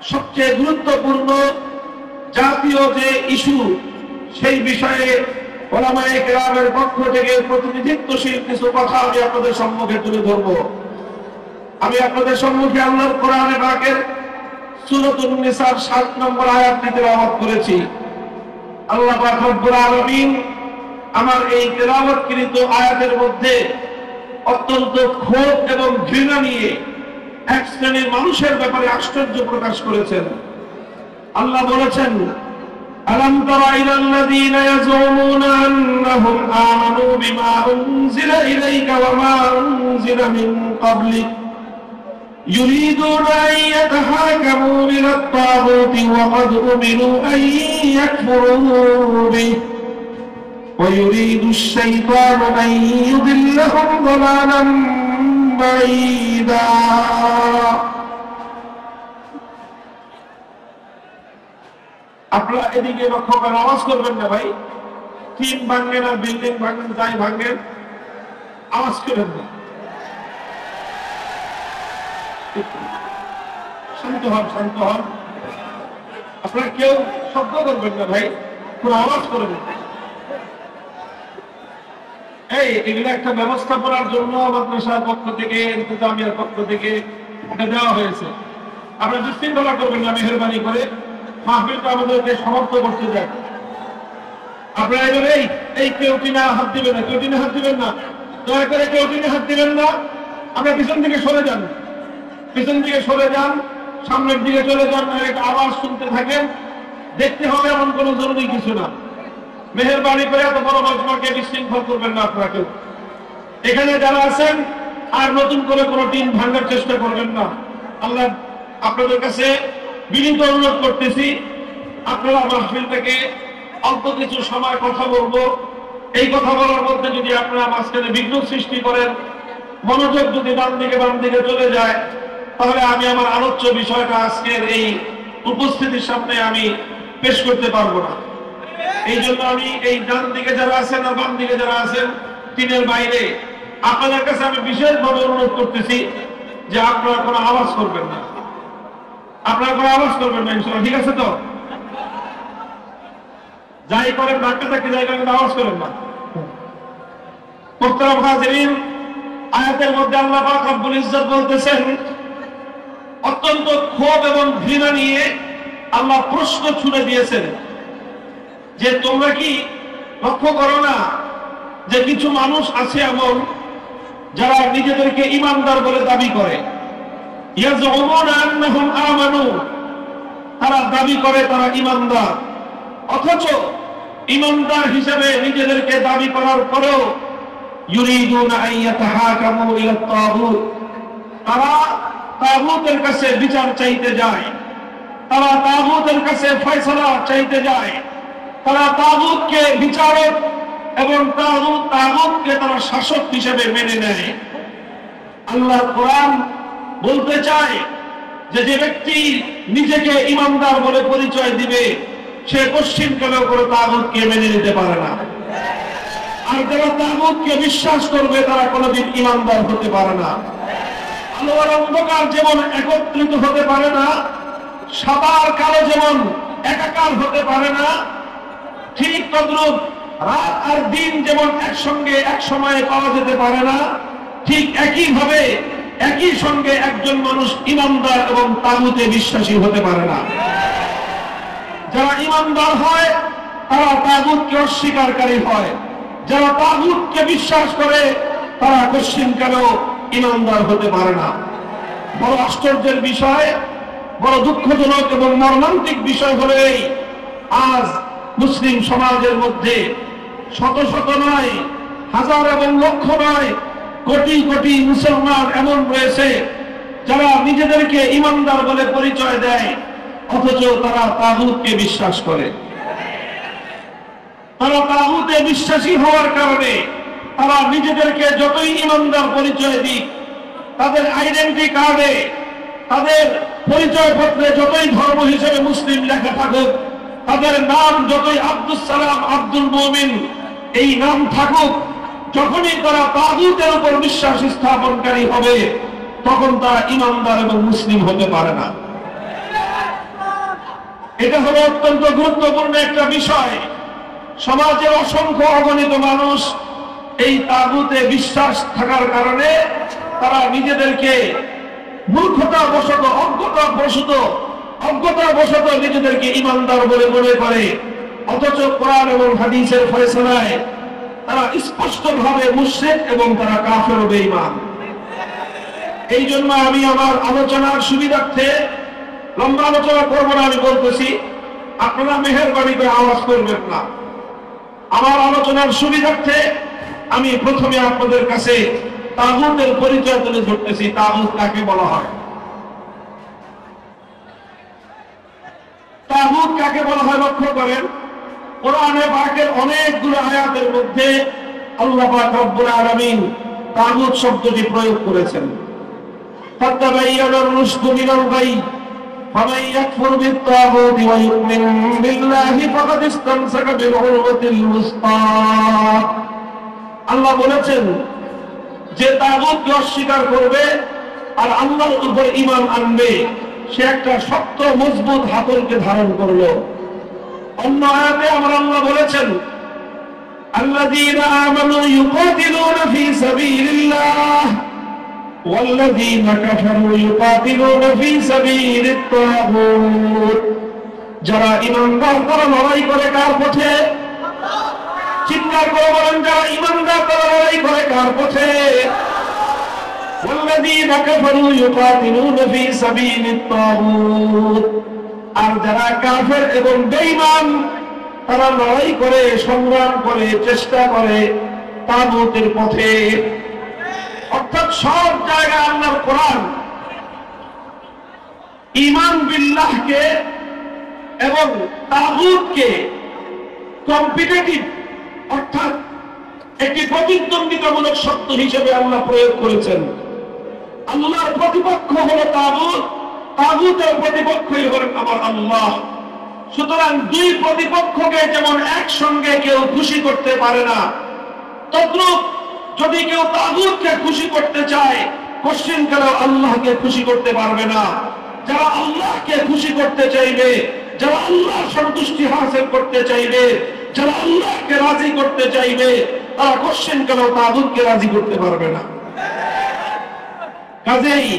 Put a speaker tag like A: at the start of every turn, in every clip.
A: সবচেয়ে গুরুত্বপূর্ণ জাতীয় যে ইস্যু, সেই বিষয়ে ওলামায়ে কেরামের পক্ষ থেকে প্রতিনিধিত্বশীল কিছু কথা আমি আপনাদের সম্মুখে তুলে ধরব। আমি আপনাদের সম্মুখে আল্লাহর কোরআনে পাকের সূরাতুন নিসার ৭ নম্বর আয়াতটি তেলাওয়াত করেছি। আল্লাহ পাক রব্বুল আলামিন আমার এই তেলাওয়াতকৃত আয়াতের মধ্যে অত্যন্ত ক্ষোভ এবং ঘৃণা নিয়ে এক শ্রেণীর মানুষের ব্যাপারে আশ্চর্য প্রকাশ করেছেন। আল্লাহ বলেছেন, আলাম তারা ইলাল্লাযীনা ইয়াজুমুনা আন্নাহুম আমানু বিমা উনজিলা ইলাইকা ওয়া মা উনজিলা মিন ক্বাবলিক ইউরিদুনা আন ইয়াতাহাকামু ইলাত তাগুতি ওয়া ক্বাদ উমিরু আন ইয়াকফুরু বিহি ওয়া ইউরিদু আশ-শাইতানু আন ইউদিল্লাহুম দালালান বাঈদা। আপনারা এদিকে লক্ষ্য করে আওয়াজ করবেন না ভাই। টিন ভাঙেন আর বিল্ডিং ভাঙেন, যাই ভাঙেন, আওয়াজ করবেন না। শান্ত হন, শান্ত হন। আপনারা কেউ শব্দ করবেন না ভাই, কোনো আওয়াজ করবেন না। এগুলো একটা ব্যবস্থাপনার জন্য মাদ্রাসার পক্ষ থেকে, ইন্তেজামিয়ার পক্ষ থেকে এটা দেওয়া হয়েছে। আপনারা বিশৃঙ্খলা করবেন না মেহেরবানি করে, মাহফিলটা আমাদেরকে সমাপ্ত করতে যায়। আপনারা এবার এই কেউ টিনে হাত দিবেন না, কেউ টিনে হাত দিবেন না, দয়া করে কেউ টিনে হাত দিবেন না। আপনারা পিছন দিকে সরে যান, পিছন দিকে সরে যান, সামনের দিকে চলে যান, একটা আওয়াজ শুনতে থাকেন। দেখতে হবে এমন কোনো জরুরি কিছু না। মেহেরবানি করে এত বড় মজমাকে বিশৃঙ্খল করবেন না আপনারা কেউ। এখানে যারা আছেন আর নতুন করে কোনো টিন ভাঙার চেষ্টা করবেন না। আল্লাহ আপনাদের কাছে বিনীত অনুরোধ করতেছি, আপনারা মাহফিলটাকে অল্প কিছু সময় কথা বলবো, এই কথা বলার মধ্যে যদি আপনারা মাঝখানে বিঘ্ন সৃষ্টি করেন, মনোযোগ যদি ডান দিকে বাম দিকে চলে যায়, তাহলে আমি আমার আলোচ্য বিষয়টা আজকের এই উপস্থিতির সামনে আমি পেশ করতে পারবো না। এই জন্য আমি এই ডান দিকে যারা আছেন আর বাম দিকে যারা আছেন টিনের বাইরে, আপনাদের কাছে আমি বিশেষভাবে অনুরোধ করতেছি যে আপনারা কোনো আওয়াজ করবেন না, আপনারা কোনো আওয়াজ করবেন না, ইনশাআল্লাহ। ঠিক আছে তো? যাই করেন ধাক্কা ধাক্কি যাই করেন, আওয়াজ করেন না। মুহতারাম হাজিরিন, আয়াতের মধ্যে আল্লাহ পাক রব্বুল ইজ্জত বলতেছেন, অত্যন্ত ক্ষোভ এবং ঘৃণা নিয়ে আল্লাহ প্রশ্ন ছুড়ে দিয়েছেন যে তোমরা কি লক্ষ্য করো না যে কিছু মানুষ আছে এমন যারা নিজেদেরকে ঈমানদার বলে দাবি করে। ইয়াজউমুনা আন্নাহুম আমানু, তারা দাবি করে তারা ঈমানদার, অথচ ঈমানদার হিসেবে নিজেদেরকে দাবি করার পরেও ইউরিদুনা আন ইয়াতাহাকামু ইলাত তাগুত, তারা তাগুতের কাছে বিচার চাইতে যায়, তারা তাগুতের কাছে ফয়সালা চাইতে যায়, তারা তাগুতকে বিচারক এবং তাগুতকে তারা শাসক হিসেবে মেনে নেয়। আল্লাহ কোরআন বলতে চায় যে যে ব্যক্তি নিজেকে ঈমানদার বলে পরিচয় দিবে, সে পশ্চিমকালেও করে তাগুতকে মেনে নিতে পারে না। আর যারা তাগুতকে বিশ্বাস করবে তারা কোনোদিন ঈমানদার হতে পারে না। আলো আর অন্ধকার যেমন একত্রিত হতে পারে না, সাদা আর কালো যেমন একাকার হতে পারে না, ঠিক তদ্রূপ রাত আর দিন যেমন একসঙ্গে এক সময়ে পাওয়া যেতে পারে না, ঠিক একইভাবে একই সঙ্গে একজন মানুষ ঈমানদার এবং তাগুতে বিশ্বাসী হতে পারে না। যারা ঈমানদার হয় তারা তাগুতকে অস্বীকারী হয়, যারা তাগুতকে বিশ্বাস করে তারা পশ্চিমকালেও ঈমানদার হতে পারে না। বড় আশ্চর্যের বিষয়, বড় দুঃখজনক এবং মর্মান্তিক বিষয় হলো এই, আজ মুসলিম সমাজের মধ্যে শত শত নয়, হাজার এবং লক্ষ নয়, কোটি কোটি মুসলমান এমন রয়েছে যারা নিজেদেরকে ঈমানদার বলে পরিচয় দেয়, অথচ তারা তাগুতকে বিশ্বাস করে। তারা তাগুতে বিশ্বাসী হওয়ার কারণে তারা নিজেদেরকে যতই ঈমানদার পরিচয় দিক, তাদের আইডেন্টি কার্ডে, তাদের পরিচয় পত্রে যতই ধর্ম হিসেবে মুসলিম লেখা থাকুক, তাদের নাম যতই আব্দুস সালাম, আব্দুল মুমিন এই নাম থাকুক, যখনই তারা তাগুতের উপর বিশ্বাস স্থাপনকারী হবে, তখন তারা ঈমানদার এবং মুসলিম হতে পারে না। এটা হলো অত্যন্ত গুরুত্বপূর্ণ একটা বিষয়। সমাজের অসংখ্য অগণিত মানুষ এই তাগুতে বিশ্বাস থাকার কারণে তারা নিজেদেরকে মূর্খতাবশত অজ্ঞতাবশত নিজেদেরকে ঈমানদার বলে মনে করে, অথচ কোরআন এবং হাদিসের ফয়সালায় তারা স্পষ্টভাবে মুশরিক এবং তারা কাফের ও বেঈমান। এই জন্য আমি আমার আলোচনার সুবিধার্থে লম্বা আলোচনা করবো না, আমি বলতেছি আপনারা মেহেরবানি করে আওয়াজ করবেন না। আমার আলোচনার সুবিধার্থে আমি প্রথমে আপনাদের কাছে তাগুতের পরিচয় তুলে ধরতেছি। তাগুত কাকে বলা হয়? তাগুত কাকে বলা হয় লক্ষ্য করেন। কোরআনে পাকের অনেকগুলো আয়াতের মধ্যে আল্লাহ পাক রব্বুল আলামিন তাগুত শব্দটি প্রয়োগ করেছেন। ফাতাবায়ানার রুশদু মিনাল গাই ফামান ইয়াকফুর বিত-তাগুতি ওয়া ইউমিন বিল্লাহি ফাকাদ ইসতামসাকা বিল উরওয়াতিল ওয়ুসতা। আল্লাহ বলেছেন যে তাগুতকে অস্বীকার করবে আর আল্লাহর উপর ঈমান আনবে, সে একটা শক্ত মজবুত হাতলকে ধারণ করলো। অন্য আয়াতে আমার আল্লাহ বলেছেন আল্লাযীনা আমানু ইউকাতিলুনা ফী সাবিলিল্লাহ ওয়াল্লাযীনা কাফারু ইউকাতিলুনা ফী সাবিলিত তাগুত। যারা ঈমানদার তারা লড়াই করে কার পথে? চিৎকার করে বলেন, যারা ঈমানদার তারা লড়াই করে কার পথে? ওয়াল্লাযীনা কাফারু ইউকাতিলুনা ফী সাবিলিত তাগুত। আর যারা কাফের এবং বেঈমান তারা লড়াই করে, সংগ্রাম করে, চেষ্টা করে তাগুতের পথে। অর্থাৎ সব জায়গায় আল্লাহর কোরআন ঈমান বিল্লাহকে এবং তাগুতকে কম্পিটিটিভ অর্থাৎ একটি প্রতিদ্বন্দ্বিতামূলক শব্দ হিসেবে আল্লাহ প্রয়োগ করেছেন। আল্লাহর প্রতিপক্ষ হলো তাগুত, তাগুতের প্রতিপক্ষই হলেন আমার আল্লাহ। সুতরাং দুই প্রতিপক্ষকে যেমন একসঙ্গে কেউ খুশি করতে পারে না, তদ্রূপ যদি কেউ তাগুতকে খুশি করতে চায় কোশ্চিন কেন আল্লাহকে খুশি করতে পারবে না। যারা আল্লাহকে খুশি করতে চাইবে, যারা আল্লাহর সন্তুষ্টি হাসিল করতে চাইবে, যারা আল্লাহকে রাজি করতে চাইবে, তারা কোশ্চিন কেন তাগুতকে রাজি করতে পারবে না। কাজেই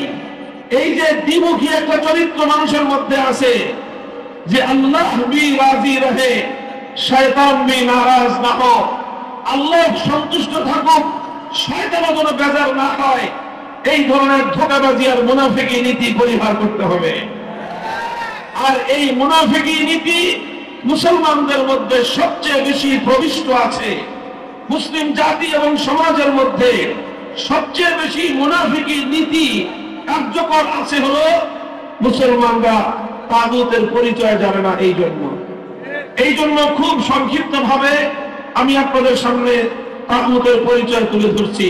A: এই যে দ্বিমুখী একটা চরিত্র মানুষের মধ্যে আছে যে আল্লাহ ভি রাজি রহে শয়তান ভি নারাজ না হো, আল্লাহ সন্তুষ্ট থাকুক শয়তানও যেন বেজার না হয়, এই ধরনের ধোঁকাবাজি আর মুনাফিকি নীতি পরিহার করতে হবে। আর এই মুনাফিকি নীতি মুসলমানদের মধ্যে সবচেয়ে বেশি প্রবিষ্ট আছে। মুসলিম জাতি এবং সমাজের মধ্যে সবচেয়ে বেশি মুনাফিকি নীতি কার্যকর আছে হলো মুসলমানরা তাগুতের পরিচয় জানে না। এই জন্য খুব সংক্ষিপ্ত ভাবে আমি আপনাদের সামনে তাগুতের পরিচয় তুলে ধরছি।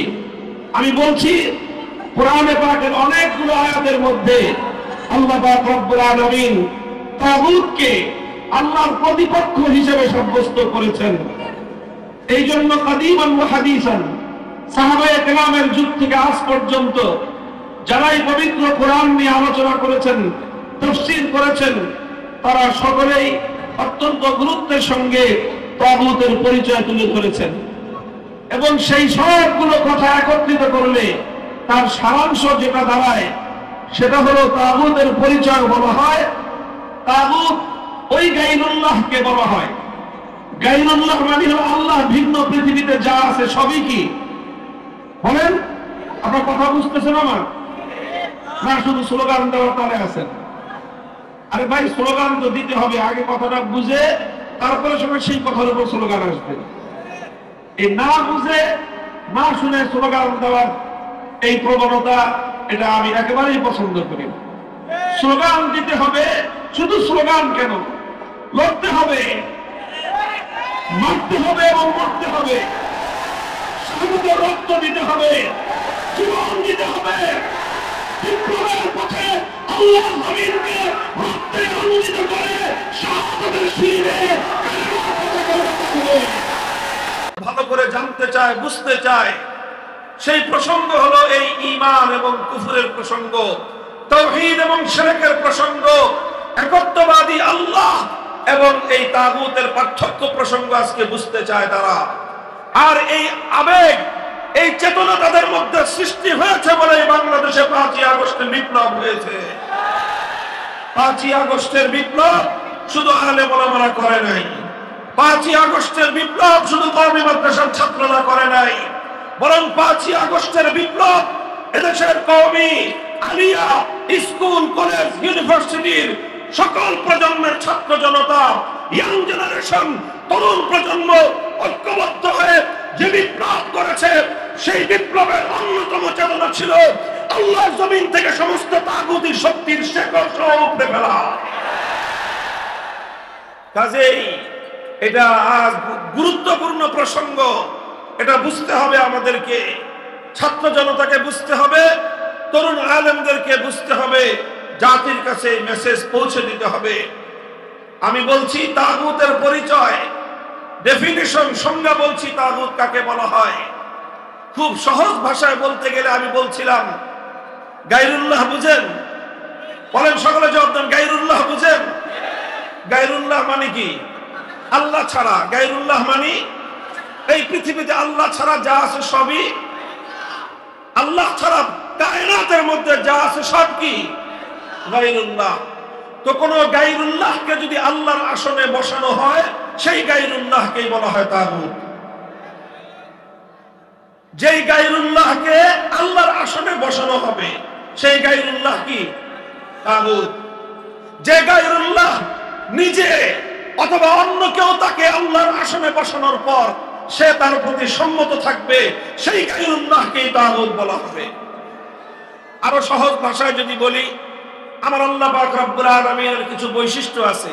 A: আমি বলছি কোরআনে পাকের অনেকগুলো আয়াতের মধ্যে আল্লাহ পাক রব্বুল আলামিন তাগুতকে আল্লাহর প্রতিপক্ষ হিসেবে সাব্যস্ত করেছেন। এই জন্য কাদিমান ওয়া হাদিসান সাহাবায়ে কেরামের যুগ থেকে আজ পর্যন্ত যারাই পবিত্র কোরআন নিয়ে আলোচনা করেছেন, তাফসীর করেছেন, তারা সকলেই অত্যন্ত গুরুত্বের সঙ্গে তাগুতের পরিচয় তুলে ধরেছেন। এবং সেই সবগুলো কথা একত্রিত করলে তার সারাংশ যেটা দাঁড়ায় সেটা হলো তাগুতের পরিচয় বলা হয় তাগুত ওই গায়রুল্লাহকে বলা হয়। গায়রুল্লাহ মানে হলো আল্লাহ ভিন্ন পৃথিবীতে যা আছে সবই কি বলেন? আপনার কথা বুঝতেছেন আমার? না শুধু স্লোগান দেওয়ার তালে আছেন? আরে ভাই স্লোগান তো দিতে হবে, আগে কথাটা বুঝে তারপরে সময় সেই কথার উপর স্লোগান আসবে। এই না বুঝে না শুনে স্লোগান দেওয়ার এই প্রবণতা, এটা আমি একেবারেই পছন্দ করি। স্লোগান দিতে হবে, শুধু স্লোগান কেন, লড়তে হবে, মারতে হবে এবং মরতে হবে, স্বাধীনতার রক্ত দিতে হবে, জীবন দিতে হবে, বিপ্লবের পথে আল্লাহর জমিনকে রক্তে রঞ্জিত করে শাহাদাতের শিরে ভালো করে জানতে চায়, বুঝতে চায়। সেই প্রসঙ্গ হলো এই ঈমান এবং কুফরের প্রসঙ্গ, তাওহীদ এবং শিরকের প্রসঙ্গ, একত্ববাদী আল্লাহ এবং এই তাগুতের পার্থক্য প্রসঙ্গ আজকে বুঝতে চায় তারা। আর এই আবেগ, এই চেতনা তাদের মধ্যে সৃষ্টি হয়েছে বলে বাংলাদেশে 5ই আগস্টের বিপ্লব হয়েছে। 5ই আগস্টের বিপ্লব শুধু আলেম ওলামারা করে নাই, 5ই আগস্টের বিপ্লব শুধু কওমি মাদ্রাসার ছাত্ররা করে নাই, বরং 5ই আগস্টের বিপ্লব এদেশের কওমি, আলিয়া, স্কুল, কলেজ, ইউনিভার্সিটির সকল প্রজন্মের ছাত্র জনতা, ইয়াং জেনারেশন, তরুণ প্রজন্ম ঐক্যবদ্ধ হয়ে যে বিপ্লব করেছে, সেই বিপ্লবের অন্যতম চেতনা ছিল আল্লাহর জমিন থেকে সমস্ত তাগুতি শক্তির শেকড় সহ উপড়ে ফেলা। কাজেই এটা আজ গুরুত্বপূর্ণ প্রসঙ্গ, এটা বুঝতে হবে আমাদেরকে, ছাত্র জনতাকে বুঝতে হবে, তরুণ আলেমদেরকে বুঝতে হবে, জাতির কাছে মেসেজ পৌঁছে দিতে হবে। আমি বলছি তাগুতের পরিচয়, ডেফিনিশন, সংজ্ঞা বলছি তাগুত কাকে বলা হয়। খুব সহজ ভাষায় বলতে গেলে আমি বলছিলাম গায়রুল্লাহ বুঝেন? বলেন সকলে জবাব দেন, গায়রুল্লাহ বুঝেন? গায়রুল্লাহ মানে কি? আল্লাহ ছাড়া। গায়রুল্লাহ মানে এই পৃথিবীতে আল্লাহ ছাড়া যা আছে সবই আল্লাহ ছাড়া, কায়নাতের মধ্যে যা আছে সব কি গায়রুল্লাহ। তো কোন গায়রুল্লাহকে যদি আল্লাহর আসনে বসানো হয়, সেই গায়রুল্লাহকেই বলা হয় তাগুত। যেই গায়রুল্লাহকে আল্লাহর আসনে বসানো হবে, সেই গায়রুল্লাহ কি তাগুত। যে গায়রুল্লাহ নিজে অথবা অন্য কেউ তাকে আল্লাহর আসনে বসানোর পর সে তার প্রতি সম্মত থাকবে, সেই গায়রুল্লাহকেই তাগুত বলা হবে। আরো সহজ ভাষায় যদি বলি, আমার আল্লাহ পাক রব্বুল আলামিনের কিছু বৈশিষ্ট্য আছে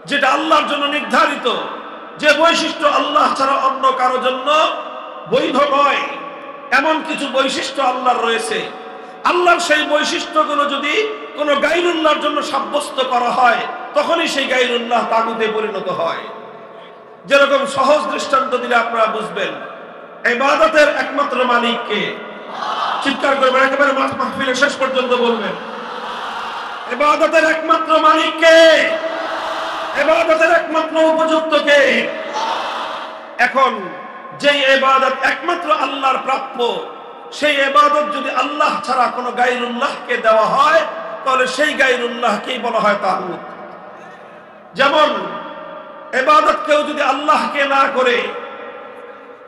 A: যেটা আল্লাহর জন্য নির্ধারিত, যে বৈশিষ্ট্য আল্লাহ ছাড়া অন্য কারো জন্য বৈধ নয়, এমন কিছু বৈশিষ্ট্য আল্লাহর রয়েছে। আল্লাহর সেই বৈশিষ্ট্যগুলো যদি কোনো গায়রুল্লাহর জন্য সাব্যস্ত করা হয়, তখনই সেই গায়রুল্লাহ তাগুতে পরিণত হয়। যেরকম সহজ দৃষ্টান্ত দিলে আপনারা বুঝবেন, ইবাদতের একমাত্র মালিক কে? চিৎকার করবেন, একেবারে মাহফিলের শেষ পর্যন্ত বলবেন, ইবাদতের একমাত্র মালিক কে? ইবাদতের একমাত্র উপযুক্ত কে? এখন যে ইবাদত একমাত্র আল্লাহর প্রাপ্য, সেই ইবাদত যদি আল্লাহ ছাড়া কোনো গায়রুল্লাহকে দেওয়া হয়, তাহলে সেই গায়রুল্লাহকেই বলা হয় তাগুত। যেমন ইবাদত কেউ যদি আল্লাহকে না করে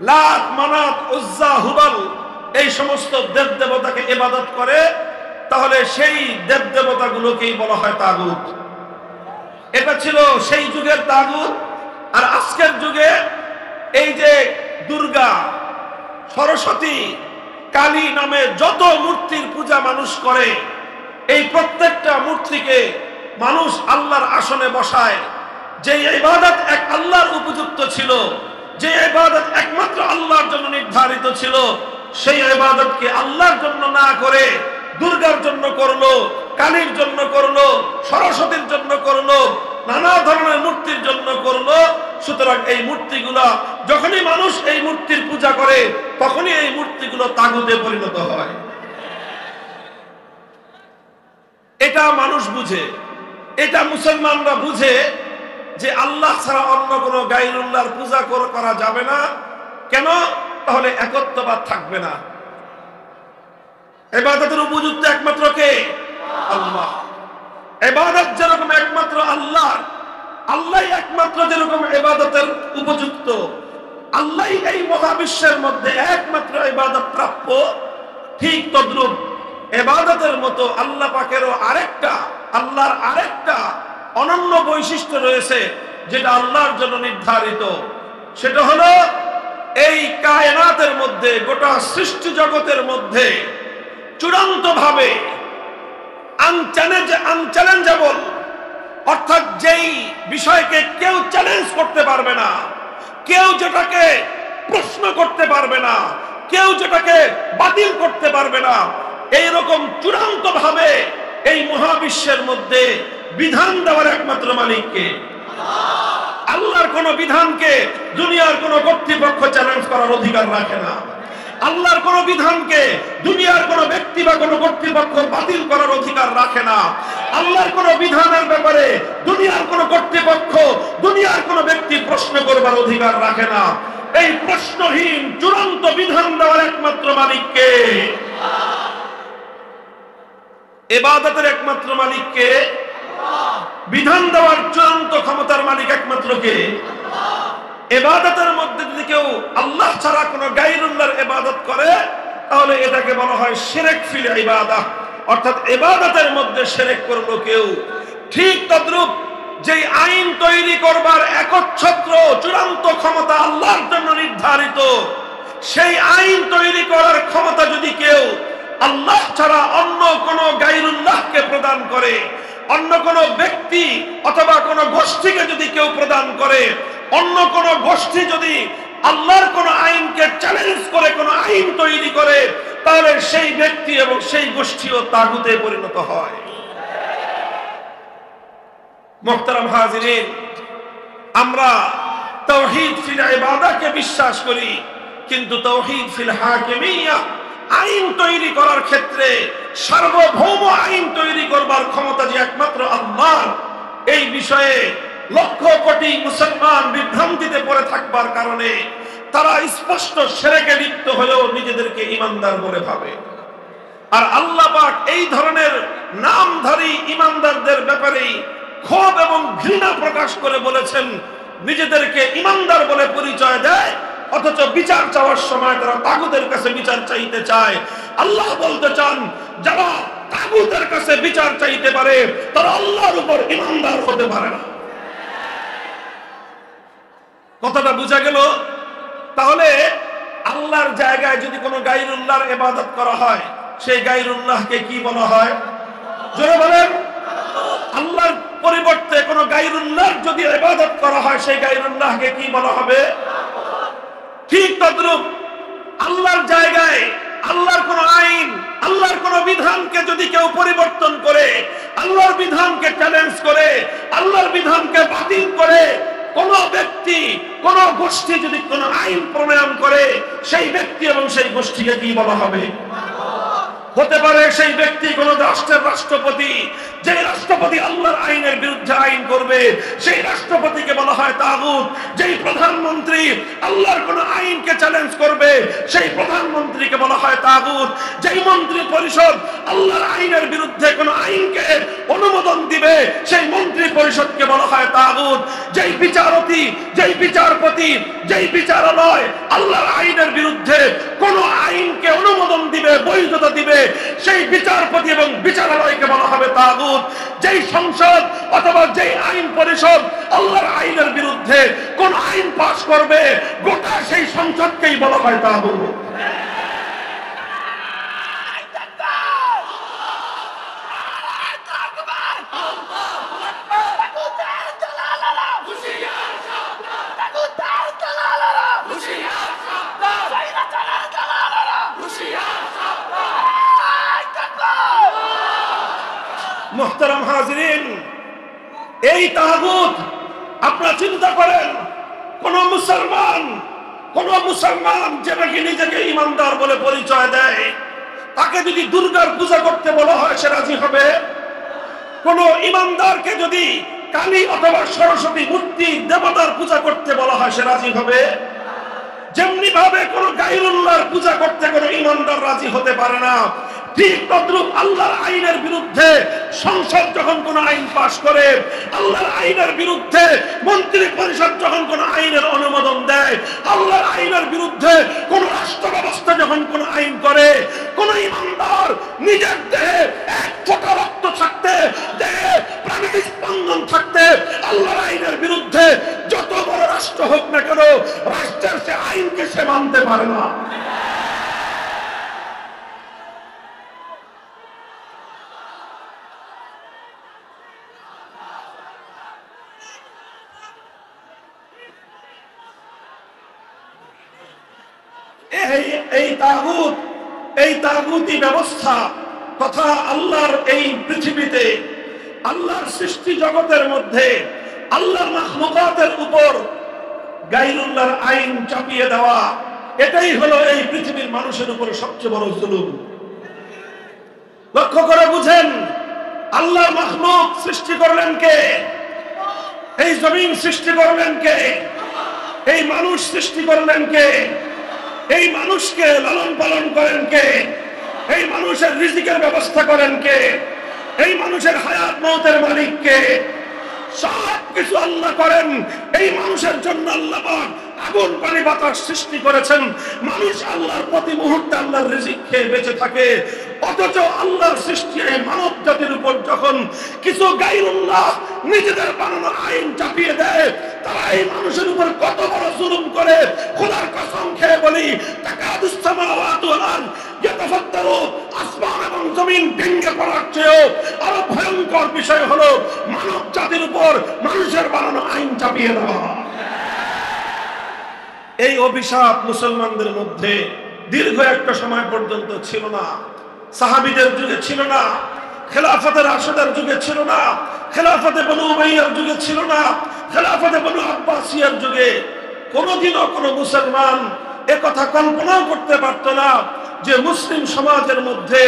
A: লাত, মানাত, উজ্জা, হুবল এই সমস্ত দেব দেবতাকে ইবাদত করে, তাহলে সেই দেব দেবতাগুলোকেই বলা হয় তাগুত। এটা ছিল সেই যুগের তাগুত। আর আজকের যুগে এই যে দুর্গা, সরস্বতী, কালী নামে যত মূর্তির পূজা মানুষ করে, এই প্রত্যেকটা মূর্তিকে মানুষ আল্লাহর আসনে বসায়। যে ইবাদত এক আল্লাহর উপযুক্ত ছিল, যে ইবাদত একমাত্র আল্লাহর জন্য নির্ধারিত ছিল, সেই ইবাদতকে আল্লাহর জন্য না করে দুর্গার জন্য করলো, কালীর জন্য করলো, সরস্বতীর জন্য করলো, নানা ধরনের মূর্তির জন্য করলো। সুতরাং এই মূর্তিগুলা, যখনই মানুষ এই মূর্তির পূজা করে, তখনই এই মূর্তিগুলো তাগুতে পরিণত হয়। এটা মানুষ বুঝে, এটা মুসলমানরা বুঝে যে আল্লাহ ছাড়া অন্য কোনো গায়রুল্লাহর পূজা করা যাবে না। কেন? তাহলে একত্ববাদ থাকবে না। ইবাদতের উপযুক্ত একমাত্র কে? আল্লাহ। ইবাদত যেরকম একমাত্র আল্লাহর, আল্লাহই একমাত্র যেরকম ইবাদতের উপযুক্ত, আল্লাহই এই মহাবিশ্বের মধ্যে একমাত্র ইবাদত প্রাপ্য, ঠিক তদ্রূপ ইবাদতের মতো আল্লাহ পাকেরও আল্লাহর আরেকটা অনন্য বৈশিষ্ট্য রয়েছে, যেটা আল্লাহর জন্য নির্ধারিত। সেটা হলো এই কায়নাতের মধ্যে, গোটা সৃষ্টি জগতের মধ্যে চূড়ান্ত ভাবে আনচ্যালেঞ্জেবল, অর্থাৎ যেই বিষয়কে কেউ চ্যালেঞ্জ করতে পারবে না, কেউ যেটাকে প্রশ্ন করতে পারবে না, কেউ যেটাকে বাতিল করতে পারবে না, এইরকম চূড়ান্ত ভাবে এই মহাবিশ্বের মধ্যে বিধান দেওয়ার একমাত্র মালিককে। আল্লাহর কোন বিধানকে দুনিয়ার কোন কর্তৃপক্ষ চ্যালেঞ্জ করার অধিকার রাখে না। আল্লাহর কোন বিধানকে দুনিয়ার কোন ব্যক্তি বা কোন কর্তৃপক্ষ বাতিল করার অধিকার রাখে না। আল্লাহর কোন বিধানের ব্যাপারে দুনিয়ার কোন কর্তৃপক্ষ দেবার অধিকার রাখে না। এই প্রশ্নহীন চূড়ান্ত বিধান দেওয়ার একমাত্র মালিক কে? ইবাদতের একমাত্র মালিক কে? বিধান দেওয়ার চূড়ান্ত ক্ষমতার মালিক একমাত্র কে? ইবাদতের মধ্যে যদি কেউ আল্লাহ ছাড়া কোনো গায়রুল্লাহর ইবাদত করে তাহলে এটাকে বলা হয় শিরক ফিল ইবাদাহ, অর্থাৎ ইবাদতের মধ্যে শিরক করলো কেউ। ঠিক তদ্রূপ যে আইন তৈরি করবার একচ্ছত্র চূড়ান্ত ক্ষমতা আল্লাহর জন্য নির্ধারিত, সেই আইন তৈরি করার ক্ষমতা যদি কেউ আল্লাহ ছাড়া অন্য কোন গায়রুল্লাহকে প্রদান করে, অন্য কোন ব্যক্তি অথবা কোন গোষ্ঠীকে যদি কেউ প্রদান করে, অন্য কোন গোষ্ঠী যদি আল্লাহর কোন আইনকে চ্যালেঞ্জ করে কোন আইন তৈরি করে, তাহলে সেই ব্যক্তি এবং সেই গোষ্ঠীও তাগুতে পরিণত হয়। মুহতারাম হাজিরিন, আমরা তাওহীদ ফিল ইবাদাহকে বিশ্বাস করি, কিন্তু তাওহীদ ফিল হাকিমিয়্যাহ, আইন তৈরি করার ক্ষেত্রে সার্বভৌম আইন তৈরি করবার ক্ষমতা যে একমাত্র আল্লাহর, এই বিষয়ে লক্ষ কোটি মুসলমান বিভ্রান্তিতে পড়ে থাকবার কারণে তারা স্পষ্ট শিরকে লিপ্ত হলেও নিজেদেরকে ঈমানদার বলে ভাবে। আর আল্লাহ পাক এই ধরনের নামধারী ঈমানদারদের ব্যাপারে ক্ষোভ এবং ঘৃণা প্রকাশ করে বলেছেন, নিজেদেরকে ঈমানদার বলে পরিচয় দেয়, অথচ বিচার চাওয়ার সময় তারা তাগুতের কাছে বিচার চাইতে চায়। আল্লাহ বলতে চান, যারা তাগুতের কাছে বিচার চাইতে পারে তারা আল্লাহর উপর ঈমানদার হতে পারে না। কথাটা বুঝা গেল? তাহলে আল্লাহর জায়গায় যদি কোনো গায়রুল্লাহর ইবাদত করা হয়, সেই গায়রুল্লাহকে কি বলা হয়? জোরে বলেন। আল্লাহর পরিবর্তে কোনো গায়রুল্লাহর যদি ইবাদত করা হয়, সেই গায়রুল্লাহকে কি বলা হবে? ঠিক তদ্রূপ আল্লাহর জায়গায় আল্লাহর কোন আইন, আল্লাহর কোন বিধানকে যদি কেউ পরিবর্তন করে, আল্লাহর বিধানকে চ্যালেঞ্জ করে, আল্লাহর বিধানকে বাতিল করে কোন ব্যক্তি, কোন গোষ্ঠী যদি কোন আইন প্রণয়ন করে, সেই ব্যক্তি এবং সেই গোষ্ঠীকে কি বলা হবে? হতে পারে সেই ব্যক্তি কোন রাষ্ট্রের রাষ্ট্রপতি, যে রাষ্ট্রপতি আল্লাহর আইনের বিরুদ্ধে আইন করবে সেই রাষ্ট্রপতিকে বলা হয় তাগুত। যেই প্রধানমন্ত্রী আল্লাহর কোন আইনকে চ্যালেঞ্জ করবে সেই প্রধানমন্ত্রীকে বলা হয় তাগুত। যেই মন্ত্রী পরিষদ আল্লাহর আইনের বিরুদ্ধে কোন আইনকে অনুমোদন দিবে সেই মন্ত্রী পরিষদকে বলা হয় তাগুত। যেই বিচারপতি, যেই বিচারপতি, যেই বিচারালয় আল্লাহর আইনের বিরুদ্ধে কোন আইনকে অনুমোদন দিবে, বৈধতা দিবে, সেই বিচারপতি এবং বিচারালয়কে বলা হবে তাগুত। যেই সংসদ অথবা যেই আইন পরিষদ আল্লাহর আইনের বিরুদ্ধে কোন আইন পাস করবে, গোটা সেই সংসদকেই বলা হয় তাগুত। মুহতারাম হাজিরিন, এই তাগুত আপনারা চিন্তা করেন, কোন মুসলমান যে নাকি নিজেকে ঈমানদার বলে পরিচয় দেয়, তাকে যদি দুর্গার পূজা করতে বলা হয় সে রাজি হবে? কোন ঈমানদারকে যদি কালী অথবা সরস্বতী মূর্তি দেবতার পূজা করতে বলা হয় সে রাজি হবে? যেমনি ভাবে কোন গায়রুল্লাহর পূজা করতে কোন ঈমানদার রাজি হতে পারে না, ঠিক তদ্রূপ আল্লাহর আইনের বিরুদ্ধে সংসদ যখন কোন আইন পাশ করে, আল্লাহর আইনের বিরুদ্ধে মন্ত্রী পরিষদ যখন কোন আইনের অনুমোদন দেয়, আল্লাহর আইনের বিরুদ্ধে কোন রাষ্ট্র ব্যবস্থা যখন কোন আইন করে, কোন ঈমানদার নিজের দেহে এক ফোঁটা রক্ত থাকতে, দেহে প্রাণের স্পন্দন থাকতে আল্লাহর আইনের বিরুদ্ধে যত বড় রাষ্ট্র হোক না কেন, রাষ্ট্রের সে আইনকে সে মানতে পারে না। এই তাগুতি ব্যবস্থা তথা আল্লাহর এই পৃথিবীতে, আল্লাহর সৃষ্টি জগতের মধ্যে আল্লাহর মাখলুকাতের উপর গায়রুল্লাহর আইন চাপিয়ে দেওয়া, এটাই হলো এই পৃথিবীর মানুষের উপর সবচেয়ে বড় জুলুম। লক্ষ্য করে বুঝেন, আল্লাহর মাখলুক সৃষ্টি করলেন কে? এই জমিন সৃষ্টি করলেন কে? এই মানুষ সৃষ্টি করলেন কে? এই মানুষকে লালন পালন করেন কে? এই মানুষের রিজিকের ব্যবস্থা করেন কে? এই মানুষের হায়াত মওতের মালিক কে? সব কিছু আল্লাহ করেন। এই মানুষের জন্য আল্লাহ পাক আগুন পানি বাতাস সৃষ্টি করেছেন। মানুষ আল্লাহর প্রতি মুহূর্তে আল্লাহর রিজিক খেয়ে বেঁচে থাকে। অথচ আল্লাহর সৃষ্টি এই মানব জাতির উপর যখন কিছু গায়রুল্লাহ নিজেদের বানানো আইন চাপিয়ে দেয়, তারা এই মানুষের উপর কত বড় জুলুম করে। খোদার কসম খেয়ে বলি, তাকাদুস সামাওয়াতু ওয়াল আরদ ইয়াতাফাত্তারু, আসমান এবং জমিন ভেঙে পড়ার চেয়েও আরো ভয়ঙ্কর বিষয় হলো মানব জাতির উপর মানুষের বানানো আইন চাপিয়ে দেওয়া। এই অভিশাপ মুসলমানদের মধ্যে দীর্ঘ একটা সময় পর্যন্ত ছিল না। সাহাবীদের যুগে ছিল না, খেলাফতে রাশেদার যুগে ছিল না, খেলাফতে বনু উমাইয়ার যুগে ছিল না, খেলাফতে বনু আব্বাসিয়ার যুগে কোনোদিনও কোনো মুসলমান একথা কল্পনাও করতে পারত না যে মুসলিম সমাজের মধ্যে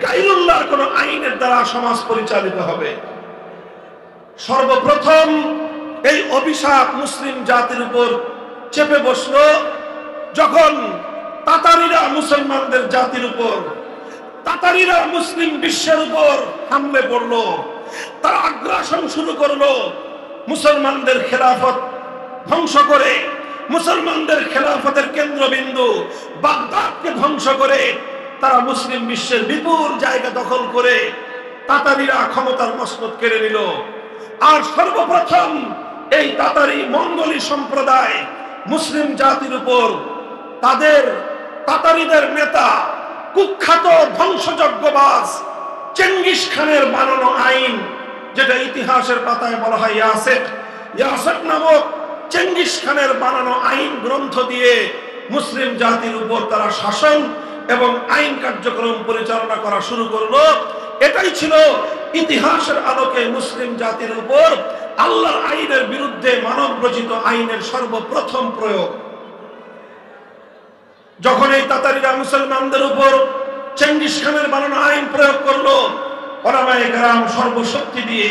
A: গায়রুল্লাহর কোনো আইনের দ্বারা সমাজ পরিচালিত হবে। সর্বপ্রথম এই অভিশাপ মুসলিম জাতির উপর চেপে বসলো যখন তাতারিরা মুসলমানদের জাতির উপর, তাতারিরা মুসলিম বিশ্বের উপর হামলে পড়লো। তারা আগ্রাসন শুরু করলো। মুসলমানদের খেলাফত ধ্বংস করে, মুসলমানদের খেলাফতের কেন্দ্রবিন্দু বাগদাদকে ধ্বংস করে তারা মুসলিম বিশ্বের বিপুল জায়গা দখল করে তাতারিরা ক্ষমতার মসনদ কেড়ে নিল। আর সর্বপ্রথম এই তাতারি মঙ্গোলি সম্প্রদায় মুসলিম জাতির উপর তাদের তাতারিদের নেতা কুখ্যাত ধ্বংসযজ্ঞবাজ চেঙ্গিস খানের বানানো আইন, যেটা ইতিহাসের পাতায় বলা হয় ইয়াসেক নামক চেঙ্গিস খানের বানানো আইন গ্রন্থ দিয়ে মুসলিম জাতির উপর তারা শাসন এবং আইন কার্যক্রম পরিচালনা করা শুরু করলো। এটাই ছিল ইতিহাসের আলোকে মুসলিম জাতির উপর আল্লাহর আইনের বিরুদ্ধে মানব রচিত আইনের সর্বপ্রথম প্রয়োগ। যখন এই তাতারিরা মুসলমানদের উপর চেঙ্গিস খানের বানানো আইন প্রয়োগ করলো, উলামায়ে কেরাম সর্বশক্তি দিয়ে,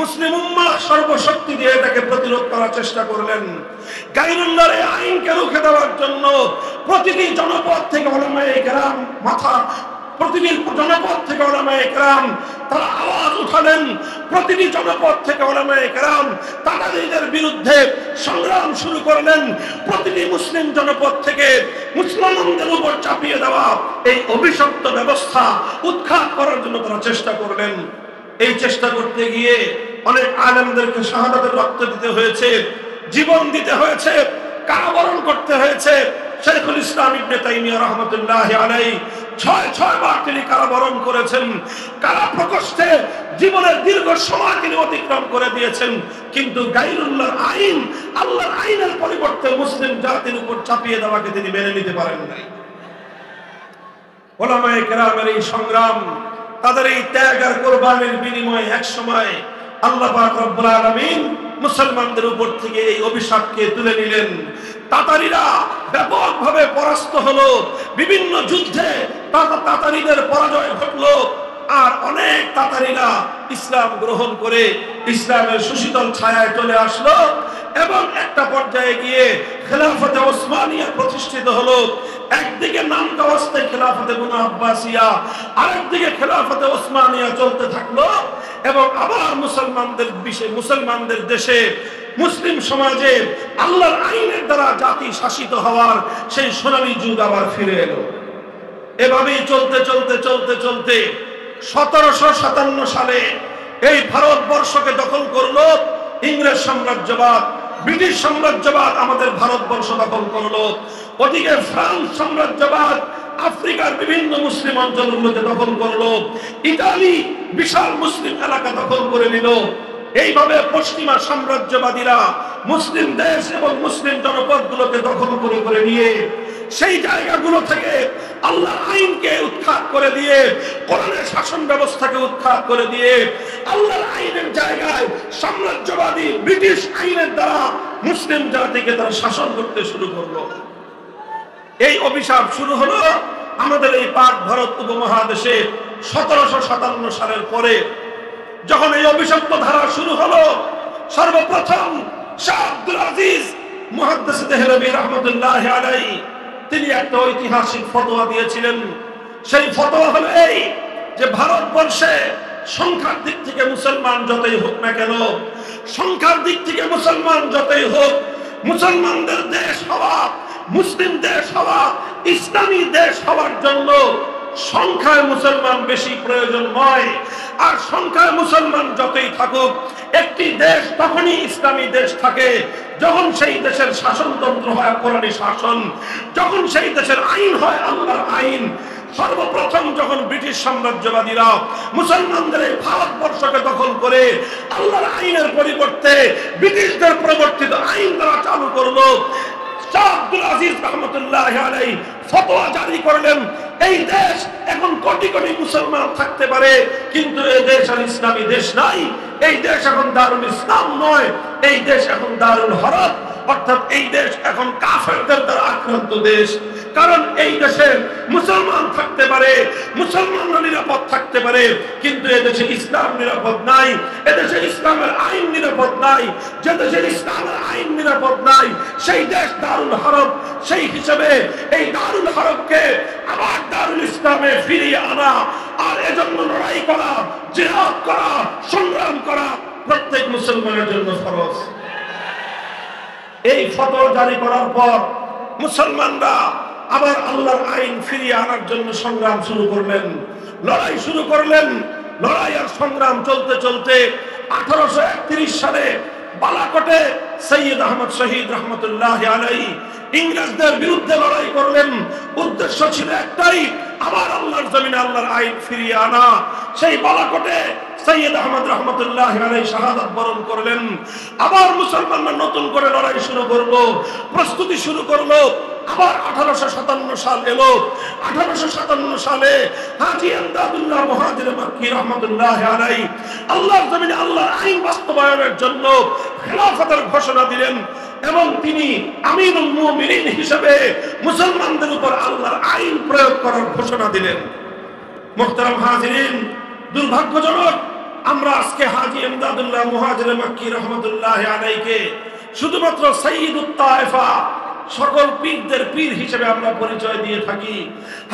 A: মুসলিম উম্মাহ সর্বশক্তি দিয়ে এটাকে প্রতিরোধ করার চেষ্টা করলেন। গায়রুল্লাহর এই আইনকে রুখে দেওয়ার জন্য প্রতিটি জনপদ থেকে উলামায়ে কেরাম প্রতিটি জনপদ থেকে উলামায়ে কেরাম তারা আওয়াজ উঠালেন। প্রতিটি জনপদ থেকে উলামায়ে কেরাম তাতারিদের বিরুদ্ধে সংগ্রাম শুরু করলেন। প্রতিটি মুসলিম জনপদ থেকে মুসলমানদের উপর চাপিয়ে দেওয়া এই অভিশপ্ত ব্যবস্থা উৎখাত করার জন্য তারা চেষ্টা করলেন। এই চেষ্টা করতে গিয়ে অনেক আলেমদেরকে শাহাদাতের রক্ত দিতে হয়েছে, জীবন দিতে হয়েছে, কারাবরণ করতে হয়েছে। শাইখুল ইসলাম ইবনে তাইমিয়া রাহমাতুল্লাহি আলাইহি ৬ বার তিনি কারাবরণ করেছেন। কারা প্রকোষ্ঠে জীবনের দীর্ঘ সময় তিনি অতিক্রম করে দিয়েছেন। কিন্তু গায়রুল্লাহর আইন, আল্লাহর আইনের পরিবর্তে মুসলিম জাতির উপর চাপিয়ে দেওয়াকে তিনি মেনে নিতে পারেন নাই। উলামায়ে কেরামের এই সংগ্রাম, তাদের এই ত্যাগ আর কোরবানির বিনিময়ে এক সময় আল্লাহ পাক রব্বুল আলামিন মুসলমানদের উপর থেকে এই অভিশাপকে তুলে নিলেন। তাতারিরা ব্যাপকভাবে পরাস্ত হলো। বিভিন্ন যুদ্ধে তাতারিদের পরাজয় ঘটলো। আর অনেক তাতারিরা ইসলাম গ্রহণ করে ইসলামের সুশীতল ছায়ায় চলে আসলো এবং একটা পর্যায়ে গিয়ে খেলাফতে ওসমানিয়া প্রতিষ্ঠিত হলো। একদিকে নাম কাওয়াস্তে খেলাফতে বনু আব্বাসিয়া, আরেকদিকে খেলাফতে ওসমানিয়া চলতে থাকলো এবং আবার মুসলমানদের দেশে, মুসলিম সমাজে আল্লাহর আইনের দ্বারা জাতি শাসিত হওয়ার সেই সোনালী যুগ আবার ফিরে এলো। এভাবেই চলতে চলতে চলতে চলতে 1757 সালে এই ভারতবর্ষকে দখল করলো ইংরেজ সাম্রাজ্যবাদ, ব্রিটিশ সাম্রাজ্যবাদ আমাদের ভারতবর্ষ দখল করলো। ওদিকে ফ্রান্স সাম্রাজ্যবাদ আফ্রিকার বিভিন্ন মুসলিম অঞ্চলগুলোকে দখল করলো। ইতালি বিশাল মুসলিম এলাকা দখল করে নিল। এইভাবে পশ্চিমা সাম্রাজ্যবাদীরা মুসলিম দেশ এবং মুসলিম জনপদগুলোকে দখল করে নিয়ে সেই জায়গাগুলো থেকে আল্লাহর আইনকে উৎখাত করে দিয়ে, কোরআনের শাসন ব্যবস্থাকে উৎখাত করে দিয়ে আল্লাহর আইনের জায়গায় সাম্রাজ্যবাদী ব্রিটিশ আইনের দ্বারা মুসলিম জাতিকে তারা শাসন করতে শুরু করলো। এই অভিশাপ শুরু হলো আমাদের এই পাক ভারত উপমহাদেশে 1757 সালের পরে। যখন এই অভিশপ্ত ধারা শুরু হলো, সর্বপ্রথম শাহ আব্দুল আজিজ মুহাদ্দিস দেহলভী রাহমাতুল্লাহি আলাইহি তিনি একটা ঐতিহাসিক ফতোয়া দিয়েছিলেন। সেই ফতোয়া হলো এই যে ভারতবর্ষে সংখ্যার দিক থেকে মুসলমান যতই হোক না কেন, সংখ্যার দিক থেকে মুসলমান যতই হোক, মুসলমানদের দেশ হওয়া, মুসলিম দেশ হওয়া, ইসলামী দেশ হওয়ার জন্য সংখ্যায় মুসলমান বেশি প্রয়োজন নয়। আর সংখ্যায় মুসলমান যতই থাকুক, একটি দেশ তখনই ইসলামী দেশ থাকে যখন সেই দেশের শাসনতন্ত্র হয় কোরআনী শাসন, যখন সেই দেশের আইন হয় আল্লাহর আইন। সর্বপ্রথম যখন ব্রিটিশ সাম্রাজ্যবাদীরা মুসলমানদের এই ভারতবর্ষকে দখল করে আল্লাহর আইনের পরিবর্তে ব্রিটিশদের প্রবর্তিত আইন তারা চালু করলো, শাহ আব্দুল আজিজ রহমতুল্লাহি আলাইহি ফতোয়া জারি করলেন, এই দেশ এখন কোটি কোটি মুসলমান থাকতে পারে, কিন্তু এই দেশ আর ইসলামী দেশ নাই। এই দেশ এখন দারুল ইসলাম নয়, এই দেশ এখন দারুল হরব, অর্থাৎ এই দেশ এখন কাফেরদের দ্বারা আক্রান্ত দেশ। কারণ এই দেশে মুসলমান থাকতে পারে, মুসলমানরা নিরাপদ থাকতে পারে, কিন্তু এদেশে ইসলাম নিরাপদ নাই, এদেশে ইসলামের আইন নিরাপদ নাই। যে দেশে ইসলামের আইন নিরাপদ নাই সেই দেশ দারুল হরব। সেই হিসেবে এই দারুল হরবকে আবার দারুল ইসলামে ফিরিয়ে আনা আর এজন্য লড়াই করা, জিহাদ করা, সংগ্রাম করা প্রত্যেক মুসলমানের জন্য ফরজ। এই ফতোয়া জারি করার পর মুসলমানরা আবার আল্লাহর আইন ফিরিয়ে আনার জন্য সংগ্রাম শুরু করলেন, লড়াই শুরু করলেন। লড়াই আর সংগ্রাম চলতে চলতে 1831 সালে বালাকোটে সৈয়দ আহমদ শহীদ রহমতুল্লাহি আলাইহি ইংরেজদের বিরুদ্ধে লড়াই করলেন। উদ্দেশ্য ছিল একটাই, আবার আল্লাহর জমিনে আল্লাহর আইন ফিরিয়ে আনা। সেই বালাকোটে সৈয়দ আহমদ রহমতুল্লাহি আলাইহি শাহাদাত বরণ করলেন। আবার মুসলমানরা নতুন করে লড়াই শুরু করলো, প্রস্তুতি শুরু করলো। আবার 1857 সাল এলো। 1857 সালে হাজী ইমদাদুল্লাহ মুহাজির মক্কি রহমতুল্লাহি আলাইহি আল্লাহর জমিনে আল্লাহর আইন বাস্তবায়নের জন্য খেলাফতের ঘোষণা দিলেন এবং তিনি আমিরুল মুমিনিন হিসেবে মুসলমানদের উপর আল্লাহর আইন প্রয়োগ করার ঘোষণা দিলেন। মুহতারাম হাজিরিন, দুর্ভাগ্যজনক আমরা আজকে হাজী ইমদাদুল্লাহ মুহাজির মক্কি রহমতুল্লাহি আলাইহিকে শুধুমাত্র সাইয়্যিদুত তায়েফা, সকল পীরদের পীর হিসেবে আমরা পরিচয় দিয়ে থাকি।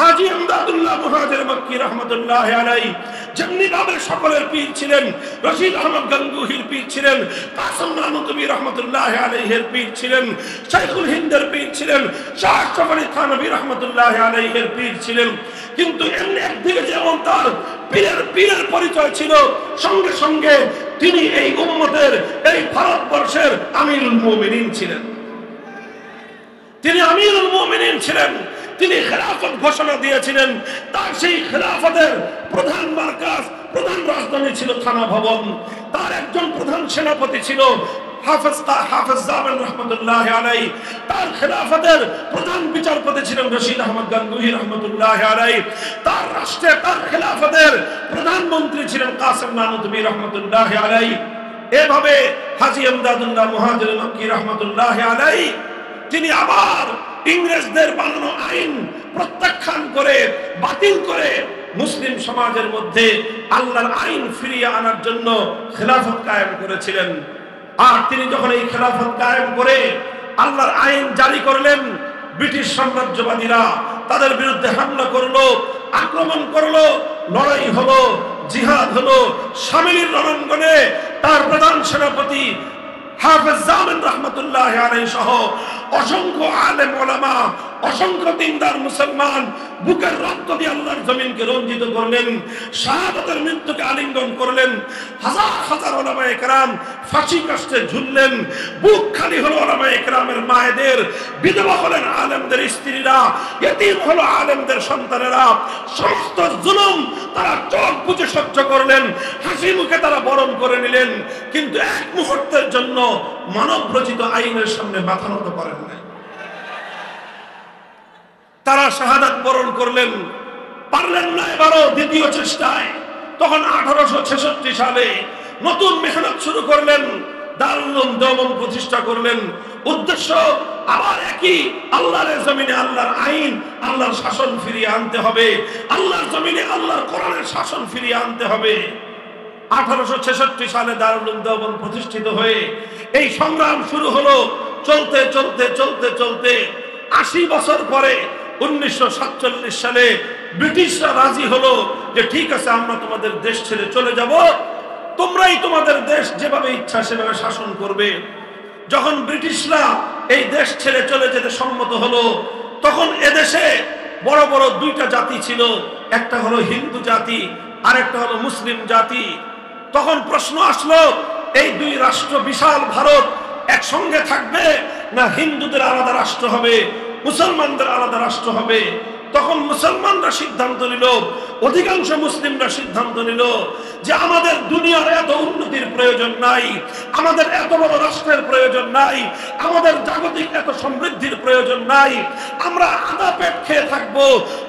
A: হাজী ইমদাদুল্লাহ মুহাজির মক্কি রহমতুল্লাহি আলাইহি যেমনি ভাবে সকলের পীর ছিলেন, রশিদ আহমদ গঙ্গুহির পীর ছিলেন, কাসেম নানুতুবি রহমতুল্লাহি আলাইহির পীর ছিলেন, শাইখুল হিন্দের পীর ছিলেন, শাহ আশরাফ আলী থানভী রহমতুল্লাহি আলাইহির পীর ছিলেন। কিন্তু এমনি একদিকে যেমন তার পীরের পরিচয় ছিল, সঙ্গে সঙ্গে তিনি এই উম্মতের, এই ভারতবর্ষের আমিরুল মুমিনিন ছিলেন। তিনি আমিরুল মুমিনিন ছিলেন। তিনি খেলাফত ঘোষণা দিয়েছিলেন। তার সেই খেলাফতের প্রধান মার্কাজ, প্রধান রাজধানী ছিল থানা ভবন। তার একজন প্রধান সেনাপতি ছিল হাফেজ জামান রহমতুল্লাহি আলাইহি। তার খেলাফতের প্রধান বিচারপতি ছিলেন রশিদ আহমদ গঙ্গুহি রহমতুল্লাহি আলাইহি। তার রাষ্ট্রে, তার খেলাফতের প্রধানমন্ত্রী ছিলেন কাসেম নানুতুবি রহমতুল্লাহি আলাইহি। এভাবে হাজী ইমদাদুল্লাহ মুহাজির মক্কি রহমতুল্লাহি আলাইহি তিনি আবার ইংরেজদের বানানো আইন প্রত্যাখ্যান করে, বাতিল করে মুসলিম সমাজের মধ্যে আল্লাহর আইন ফিরিয়ে আনার জন্য খেলাফত কায়েম করেছিলেন। আর তিনি যখন এই খেলাফত কায়েম করে আল্লাহর আইন জারি করলেন, ব্রিটিশ সাম্রাজ্যবাদীরা তাদের বিরুদ্ধে হামলা করলো, আক্রমণ করলো, লড়াই হলো, জিহাদ হলো। শামিলির রণাঙ্গনে তার প্রধান সেনাপতি হাফেজ জামান রহমতুল্লাহি আলাইহি সহ অসংখ্য আলেম ওলামা, অসংখ্য দিনদার মুসলমান বুকের রক্ত দিয়ে আল্লাহর জমিনকে রঞ্জিত করলেন, শাহাদাতের মৃত্যুকে আলিঙ্গন করলেন। হাজার হাজার ওলামায়ে কেরাম ফাঁসি কাস্টে ঝুললেন। বুক খালি হলো ওলামায়ে কেরামের মায়েদের, বিধবা হলেন আলেমদের স্ত্রীরা, ইতিম হলো আলেমদের সন্তানেরা। সমস্ত জুলুম তারা চোখ বুজে সহ্য করলেন, হাসি মুখে তারা বরণ করে নিলেন। কিন্তু এক মুহূর্তের জন্য মানব রচিত আইনের সামনে মাথা নত করেন নাই। তারা শাহাদাত বরণ করলেন, পারলেন না এবারও দ্বিতীয় চেষ্টায়। তখন 1866 সালে নতুন মেহনত শুরু করলেন, দারুল উলুম দেওবন্দ প্রতিষ্ঠা করলেন। উদ্দেশ্য আবার একই, আল্লাহর জমিনে আল্লাহর আইন, আল্লাহর শাসন ফিরিয়ে আনতে হবে, আল্লাহর জমিনে আল্লাহর কোরআনের শাসন ফিরিয়ে আনতে হবে। 1866 সালে দারুল উলুম দেওবন্দ প্রতিষ্ঠিত হয়ে এই সংগ্রাম শুরু হলো। চলতে চলতে চলতে চলতে 80 বছর পরে 1947 সালে ব্রিটিশরা রাজি হলো যে ঠিক আছে, আমরা তোমাদের দেশ ছেড়ে চলে যাব, তোমরাই তোমাদের দেশ যেভাবে ইচ্ছা সেভাবে শাসন করবে। যখন ব্রিটিশরা এই দেশ ছেড়ে চলে যেতে সম্মত হলো, তখন এদেশে বড় বড় দুইটা জাতি ছিল, একটা হলো হিন্দু জাতি আর একটা হলো মুসলিম জাতি। তখন প্রশ্ন আসলো, এই দুই রাষ্ট্র বিশাল ভারত একসঙ্গে থাকবে না হিন্দুদের আলাদা রাষ্ট্র হবে, মুসলমানদের আলাদা রাষ্ট্র হবে? তখন মুসলমানরা সিদ্ধান্ত নিল, অধিকাংশ মুসলিমরা সিদ্ধান্ত নিল যে আমাদের দুনিয়ার এত উন্নতির প্রয়োজন নাই, আমাদের এত বড় রাষ্ট্রের প্রয়োজন নাই, আমাদের জাগতিক এত সমৃদ্ধির প্রয়োজন নাই। আমরা আধা পেট খেয়ে থাকবো,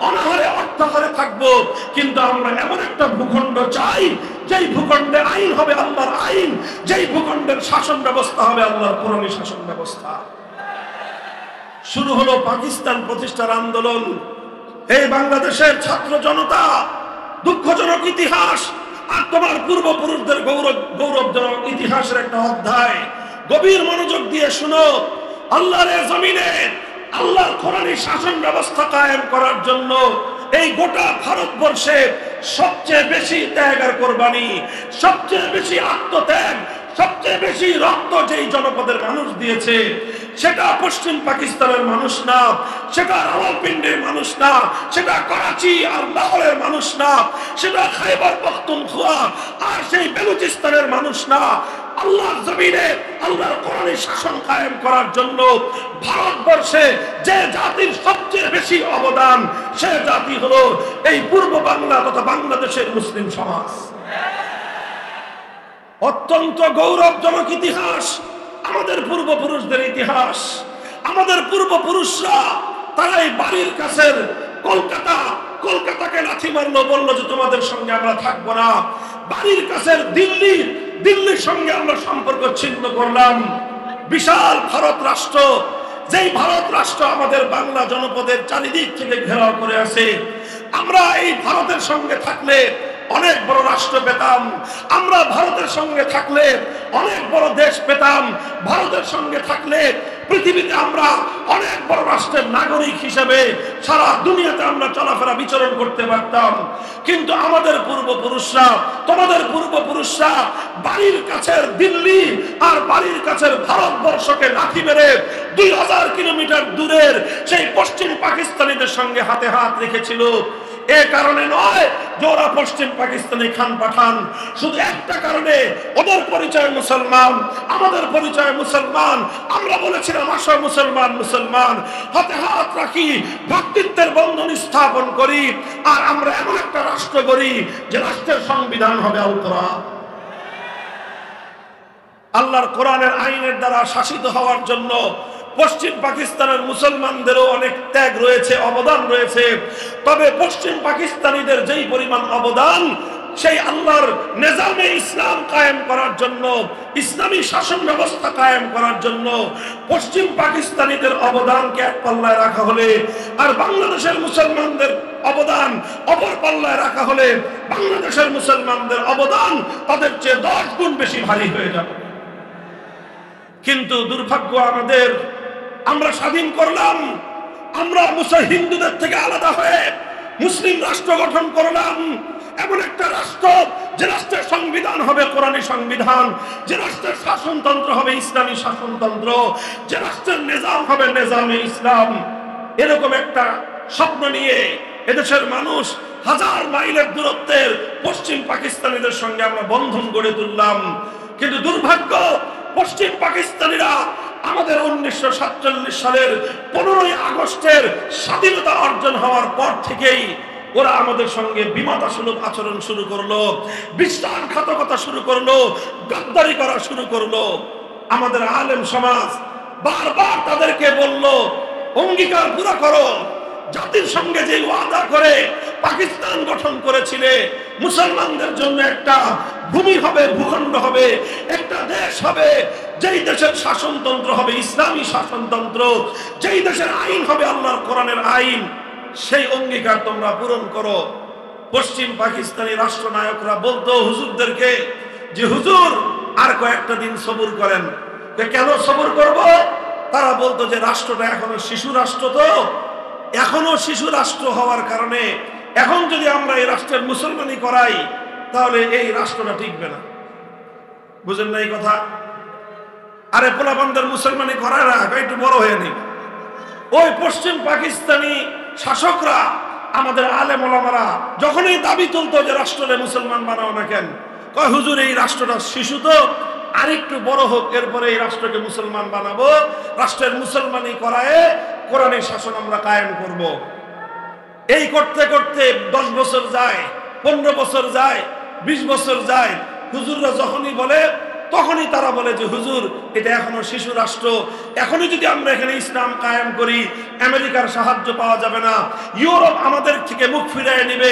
A: অনাহারে অর্থাহারে থাকবো, কিন্তু আমরা এমন একটা ভূখণ্ড চাই যেই ভূখণ্ডে আইন হবে আল্লাহর আইন, যেই ভূখণ্ডের শাসন ব্যবস্থা হবে আল্লাহর কোরআনী শাসন ব্যবস্থা। শুরু হলো পাকিস্তান প্রতিষ্ঠার আন্দোলন। এই বাংলাদেশের ছাত্র জনতা, দুঃখজনক ইতিহাস আর তোমার পূর্বপুরুষদের গৌরবজনক ইতিহাসের একটা অধ্যায়। গভীর মনোযোগ দিয়ে শুনো। আল্লাহর জমিনে আল্লাহর কোরআনী শাসন ব্যবস্থা কায়েম করার জন্য এই গোটা ভারতবর্ষে সবচেয়ে বেশি ত্যাগ আর কোরবানি, সবচেয়ে বেশি আত্মত্যাগ, সবচেয়ে বেশি রক্ত যেই জনপদের মানুষ দিয়েছে, সেটা পশ্চিম পাকিস্তানের মানুষ না, সেটা রাওয়ালপিন্ডির মানুষ না, সেটা করাচি আর লাহোরের মানুষ না, সেটা খাইবার পখতুনখোয়া আর সেই বেলুচিস্তানের মানুষ না। আল্লাহর জমিনে আল্লাহর কোরআনী শাসন কায়েম করার জন্য ভারতবর্ষে যে জাতির সবচেয়ে বেশি অবদান, সে জাতি হলো এই পূর্ব বাংলা তথা বাংলাদেশের মুসলিম সমাজ। অত্যন্ত গৌরবজনক ইতিহাস আমাদের পূর্বপুরুষদের ইতিহাস। আমাদের পূর্বপুরুষরা তারা এই বাড়ির কাছের কলকাতাকে লাথি মারলো, বললো যে তোমাদের সঙ্গে আমরা থাকবো না। বাড়ির কাছের দিল্লির সঙ্গে আমরা সম্পর্ক ছিন্ন করলাম। বিশাল ভারত রাষ্ট্র, যেই ভারত রাষ্ট্র আমাদের বাংলা জনপদের চারিদিক থেকে ঘেরাও করে আছে। আমরা এই ভারতের সঙ্গে থাকলে অনেক বড় রাষ্ট্র পেতাম, আমরা ভারতের সঙ্গে থাকলে অনেক বড় দেশ পেতাম, ভারতের সঙ্গে থাকলে পৃথিবীতে আমরা অনেক বড় রাষ্ট্রের নাগরিক হিসেবে সারা দুনিয়াতে আমরা চলাফেরা বিচরণ করতে পারতাম। কিন্তু আমাদের পূর্বপুরুষরা, তোমাদের পূর্বপুরুষরা বাড়ির কাছের দিল্লি আর বাড়ির কাছের ভারতবর্ষকে লাথি মেরে 2000 কিলোমিটার দূরের সেই পশ্চিম পাকিস্তানিদের সঙ্গে হাতে হাত রেখেছিল। এ কারণে নয় যে ওরা পশ্চিম পাকিস্তানি খান পাঠান, শুধু একটা কারণে, ওদের পরিচয় মুসলমান, আমাদের পরিচয় মুসলমান। আমরা বলেছিলাম আসো মুসলমান মুসলমান হাতে হাত রাখি, ভ্রাতৃত্বের বন্ধন স্থাপন করি, আর আমরা এমন একটা রাষ্ট্র করি যে রাষ্ট্রের সংবিধান হবে আল কোরআন। আল্লাহর কোরআনের আইনের দ্বারা শাসিত হওয়ার জন্য পশ্চিম পাকিস্তানের মুসলমানদেরও অনেক ত্যাগ রয়েছে, অবদান রয়েছে। তবে পশ্চিম পাকিস্তানিদের যেই পরিমাণ অবদান, সেই আল্লাহর নিজামে ইসলাম কায়েম করার জন্য, ইসলামী শাসন ব্যবস্থা কায়েম করার জন্য পশ্চিম পাকিস্তানিদের অবদানকে এক পাল্লায় রাখা হলে আর বাংলাদেশের মুসলমানদের অবদান অপর পাল্লায় রাখা হলে বাংলাদেশের মুসলমানদের অবদান তাদের চেয়ে 10 গুণ বেশি ভারী হয়ে যাবে। কিন্তু দুর্ভাগ্য আমাদের, আমরা স্বাধীন করলাম, আমরা হিন্দুদের থেকে আলাদা হয়ে মুসলিম রাষ্ট্র গঠন করলাম। এমন একটা রাষ্ট্র যে রাষ্ট্রের সংবিধান হবে কোরআনী সংবিধান, যে রাষ্ট্রের শাসনতন্ত্র হবে ইসলামী শাসনতন্ত্র, যে রাষ্ট্রের নিজাম হবে নিজামে ইসলাম। এরকম একটা স্বপ্ন নিয়ে এদেশের মানুষ 1000 মাইলের দূরত্বের পশ্চিম পাকিস্তানিদের সঙ্গে আমরা বন্ধন গড়ে তুললাম। কিন্তু দুর্ভাগ্য, পশ্চিম পাকিস্তানিরা আমাদের 1947 সালের 15ই আগস্টের স্বাধীনতা অর্জন হওয়ার পর থেকেই ওরা আমাদের সঙ্গে বিমাতাসুলভ আচরণ শুরু করলো, বিশ্বাসঘাতকতা শুরু করলো, গাদ্দারি করা শুরু করলো। আমাদের আলেম সমাজ বারবার তাদেরকে বলল, অঙ্গীকার পুরো করো, জাতির সঙ্গে যে ওয়াদা করে পাকিস্তান গঠন করেছিলে, মুসলমানদের জন্য একটা ভূমি হবে, ভূখণ্ড হবে, একটা দেশ হবে, যেই দেশের শাসনতন্ত্র হবে ইসলামী শাসনতন্ত্র, যেই দেশের আইন হবে আল্লাহর কোরআনের আইন, সেই অঙ্গীকার তোমরা পূরণ করো। পশ্চিম পাকিস্তানি রাষ্ট্রনায়করা বলতো হুজুরদেরকে যে হুজুর আর কয়েকটা দিন সবুর করেন। কেন সবুর করব?
B: তারা বলতো যে রাষ্ট্রটা এখনো শিশু রাষ্ট্র, তো এখনো শিশু রাষ্ট্র হওয়ার কারণে এখন যদি আমরা এই রাষ্ট্রের মুসলমানি করাই তাহলে এই রাষ্ট্রটা টিকবে না। বুঝেন না এই কথা? আরে পোলাপানদের মুসলমানি করায় না, একটু বড় হয়ে নি। ওই পশ্চিম পাকিস্তানি শাসকরা আমাদের আলেম ওলামারা যখনই দাবি তুলতো যে রাষ্ট্রে মুসলমান বানাও না কেন, কয় হুজুর এই রাষ্ট্রটা শিশু, তো আরেকটু বড় হোক, এরপরে এই রাষ্ট্রকে মুসলমান বানাবো, রাষ্ট্রের মুসলমানি করায় কোরআনের শাসন আমরা কায়েম করব। এই করতে করতে 10 বছর যায়, 15 বছর যায়, 20 বছর যায়। হুজুররা যখনই বলে তখনই তারা বলে যে হুজুর এটা এখনো শিশু রাষ্ট্র, এখনই যদি আমরা এখানে ইসলাম কায়েম করি আমেরিকার সাহায্য পাওয়া যাবে না, ইউরোপ আমাদের থেকে মুখ ফিরিয়ে নেবে,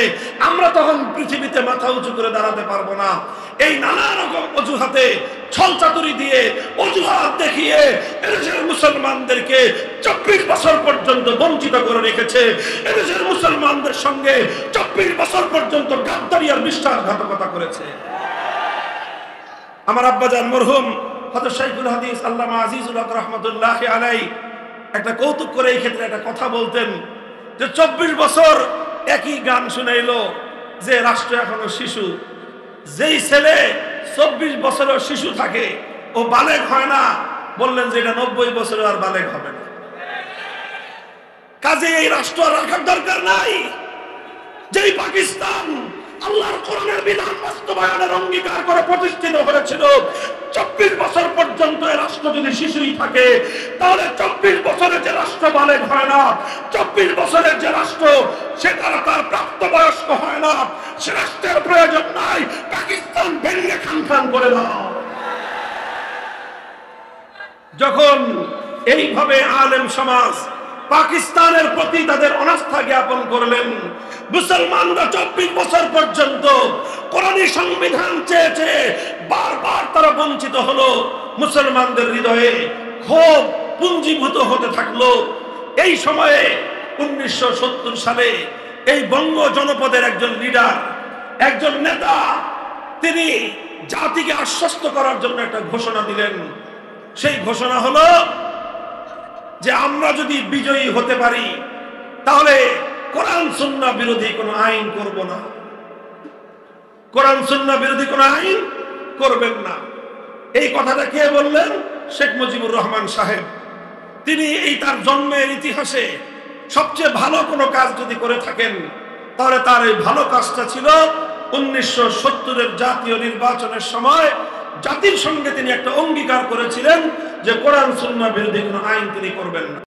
B: আমরা তখন পৃথিবীতে মাথা উঁচু করে দাঁড়াতে পারবো না। এই নানা রকম অজুহাতে, ছলচাতুরি দিয়ে, অজুহাত দেখিয়ে এদেশের মুসলমানদেরকে 24 বছর পর্যন্ত বঞ্চিত করে রেখেছে। এদেশের মুসলমানদের সঙ্গে 24 বছর পর্যন্ত গাদ্দারি আর বিশ্বাসঘাতকতা করেছে। আমার আব্বাজান মরহুম হযরত শাইখুল হাদিস আল্লামা আজিজুল হক রাহমাতুল্লাহি আলাইহি একটা কৌতুক করে এই ক্ষেত্রে একটা কথা বলতেন যে 24 বছর একই গান শুনাইলো যে রাষ্ট্র এখনো শিশু। যেই ছেলে 24 বছরের শিশু থাকে ও বালেগ হয় না, বললেন যে এটা 90 বছরে আর বালেগ হবে না। কাজে এই রাষ্ট্র রাখার দরকার নাই। যেই পাকিস্তান আল্লাহর কোরআনের বিধান বাস্তবায়নের অঙ্গীকার করে প্রতিষ্ঠিত হয়েছিল, 24 বছর পর্যন্ত এই রাষ্ট্র যদি শিশুই থাকে তাহলে 24 বছরের যে রাষ্ট্র বালেগ হয় না, 24 বছরের যে রাষ্ট্র সে তার প্রাপ্তবয়স্ক হয় না, সে রাষ্ট্রের প্রয়োজন নাই। পাকিস্তান ভেঙে খান খান করে দাও। যখন এইভাবে আলেম সমাজ পাকিস্তানের প্রতি তাদের অনাস্থা জ্ঞাপন করলেন, মুসলমানরা 24 বছর পর্যন্ত কোরআনী সংবিধান চেয়েছে, বারবার তারা বঞ্চিত হলো। মুসলমানদের হৃদয়ে ক্ষোভ পুঞ্জীভূত হতে থাকলো। এই সময়ে 1970 সালে এই বঙ্গ জনপদের একজন লিডার, একজন নেতা, তিনি জাতিকে আশ্বস্ত করার জন্য একটা ঘোষণা দিলেন। সেই ঘোষণা হলো যে আমরা যদি বিজয়ী হতে পারি তাহলে কোরআন সুন্নাহ বিরোধী কোনো আইন করব না, কোরআন সুন্নাহ বিরোধী কোনো আইন করবেন না। এই কথাটা কে বললেন? শেখ মুজিবুর রহমান সাহেব। তিনি এই তার জন্মের ইতিহাসে সবচেয়ে ভালো কোনো কাজ যদি করে থাকেন তাহলে তার এই ভালো কাজটা ছিল 1970-এর জাতীয় নির্বাচনের সময় জাতির সঙ্গে তিনি একটা অঙ্গীকার করেছিলেন যে কোরআন সুন্নাহ বিরোধী কোনো আইন তিনি করবেন না।